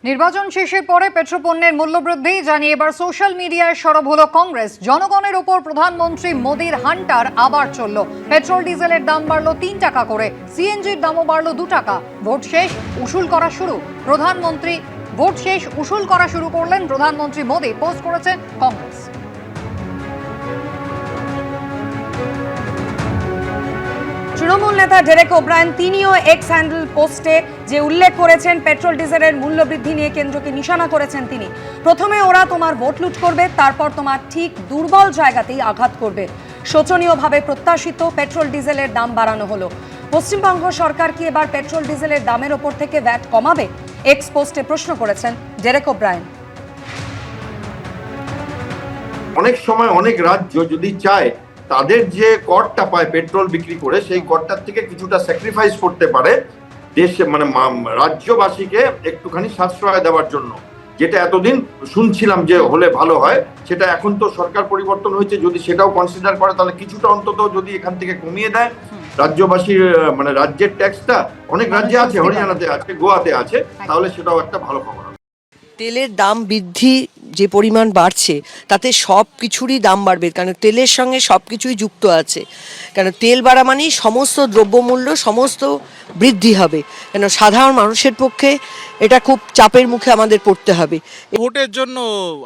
নির্বাচন শেষের পরে পেট্রোপণ্যের মূল্যবৃদ্ধি জানিয়ে এবার সোশ্যাল মিডিয়ায় সরব হলো কংগ্রেস। জনগণের ওপর প্রধানমন্ত্রী মোদীর হান্টার আবার চলল। পেট্রোল ডিজেলের দাম বাড়লো 3 টাকা করে, সিএনজির দামও বাড়লো 2 টাকা। ভোট শেষ উসুল করা শুরু করলেন প্রধানমন্ত্রী মোদী, পোস্ট করেছেন কংগ্রেস। তৃণমূল নেতা ডেরেক ওব্রায়েন তিনিও এক্স হ্যান্ডেল পোস্টে যে উল্লেখ করেছেন পেট্রোল ডিজেলের মূল্যবৃদ্ধি নিয়ে কেন্দ্রকে নিশানা করেছেন তিনি। প্রথমে ওরা তোমার ভোট লুট করবে, তারপর তোমার ঠিক দুর্বল জায়গাতেই আঘাত করবে। শোচনীয়ভাবে প্রত্যাশিত পেট্রোল ডিজেলের দাম বাড়ানো হলো। পশ্চিমবঙ্গ সরকার কি এবার পেট্রোল ডিজেলের দামের ওপর থেকে ভ্যাট কমাবে? এক্স পোস্টে প্রশ্ন করেছেন ডেরেক ওব্রায়েন। অনেক সময় অনেক রাজ্য যদি চায় তাদের যে করটা পায় পেট্রোল বিক্রি করে, সেই করটার থেকে কিছুটা স্যাক্রিফাইস করতে পারে দেশে, মানে রাজ্যবাসীকে একটুখানি সাশ্রয় দেওয়ার জন্য। যেটা এতদিন শুনছিলাম যে হলে ভালো হয়, সেটা এখন তো সরকার পরিবর্তন হয়েছে, যদি সেটাও কনসিডার করে তাহলে কিছুটা অন্তত যদি এখান থেকে কমিয়ে দেয় রাজ্যবাসীর, মানে রাজ্যের ট্যাক্সটা অনেক রাজ্যে আছে, হরিয়ানাতে আছে, গোয়াতে আছে, তাহলে সেটাও একটা ভালো খবর। তেলের দাম বৃদ্ধি যে পরিমাণ বাড়ছে তাতে সব কিছুরই দাম বাড়বে, কারণ তেলের সঙ্গে সব কিছুই যুক্ত আছে। কেন তেল বাড়া মানেই সমস্ত দ্রব্যমূল্য সমস্ত বৃদ্ধি হবে, কেন সাধারণ মানুষের পক্ষে এটা খুব চাপের মুখে আমাদের পড়তে হবে। ভোটের জন্য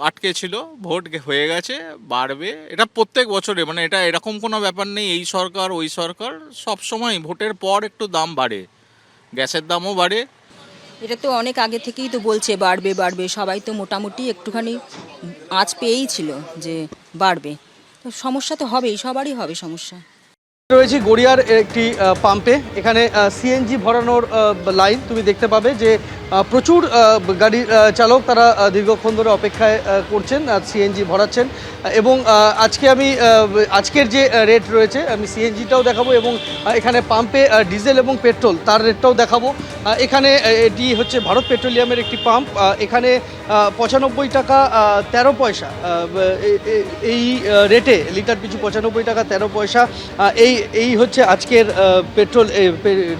আটকে ছিল, ভোট হয়ে গেছে, বাড়বে। এটা প্রত্যেক বছরে, মানে এটা এরকম কোনো ব্যাপার নেই এই সরকার ওই সরকার, সব সময় ভোটের পর একটু দাম বাড়ে, গ্যাসের দামও বাড়ে। এটা তো অনেক আগে থেকেই তো বলছে বাড়বে বাড়বে, সবাই তো মোটামুটি একটুখানি আঁচ পেয়েই ছিল যে বাড়বে। তো সমস্যা তো হবেই, সবারই হবে সমস্যা। রয়েছে গড়িয়ার একটি পাম্পে। এখানে সিএনজি ভরানোর লাইন তুমি দেখতে পাবে যে প্রচুর গাড়ির চালক তারা দীর্ঘক্ষণ ধরে অপেক্ষায় করছেন, সিএনজি ভরাচ্ছেন। এবং আজকের যে রেট রয়েছে, আমি সিএনজিটাও দেখাবো এবং এখানে পাম্পে ডিজেল এবং পেট্রোল তার রেটটাও দেখাবো। এখানে এটি হচ্ছে ভারত পেট্রোলিয়ামের একটি পাম্প। এখানে 95 টাকা 13 পয়সা এই রেটে, লিটার পিছু 95 টাকা 13 পয়সা এই হচ্ছে আজকের পেট্রোল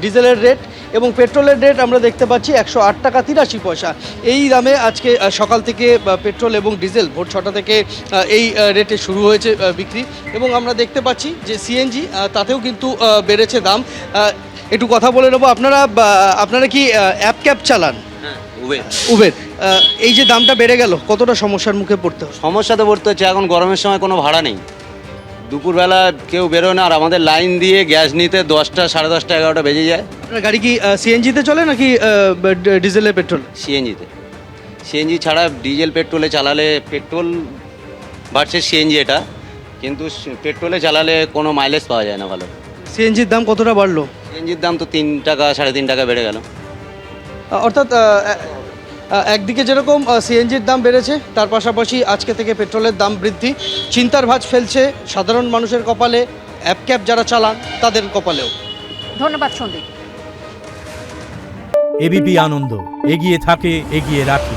ডিজেলের রেট। এবং পেট্রোলের রেট আমরা দেখতে পাচ্ছি 108 টাকা 83 পয়সা। এই দামে আজকে সকাল থেকে পেট্রোল এবং ডিজেল ভোর 6টা থেকে এই রেটে শুরু হয়েছে বিক্রি। এবং আমরা দেখতে পাচ্ছি যে সিএনজি তাতেও কিন্তু বেড়েছে দাম। একটু কথা বলে নেবো, আপনারা কি অ্যাপ ক্যাব চালান? উবের। এই যে দামটা বেড়ে গেল, কতটা সমস্যার মুখে পড়তে হবে? সমস্যা তো পড়তে হচ্ছে, এখন গরমের সময় কোনো ভাড়া নেই, দুপুরবেলা কেউ বেরোয় না, আর আমাদের লাইন দিয়ে গ্যাস নিতে 10টা, 10:30, 11টা বেজে যায়। আপনার গাড়ি কি সিএনজিতে চলে নাকি ডিজেলে পেট্রোল? সিএনজি ছাড়া ডিজেল পেট্রোলে চালালে, পেট্রোল বাড়ছে সিএনজি এটা, কিন্তু পেট্রোলে চালালে কোনো মাইলেজ পাওয়া যায় না ভালো। সিএনজির দাম কতটা বাড়লো? সিএনজির দাম তো 3 টাকা 3.5 টাকা বেড়ে গেল। অর্থাৎ একদিকে যেরকম সিএনজির দাম বেড়েছে, তার পাশাপাশি আজকে থেকে পেট্রোলের দাম বৃদ্ধি চিন্তার ভাঁজ ফেলছে সাধারণ মানুষের কপালে, অ্যাপ ক্যাব যারা চালান তাদের কপালেও। ধন্যবাদ সন্দীপ। এবিপি আনন্দ, এগিয়ে থাকে, এগিয়ে রাখে।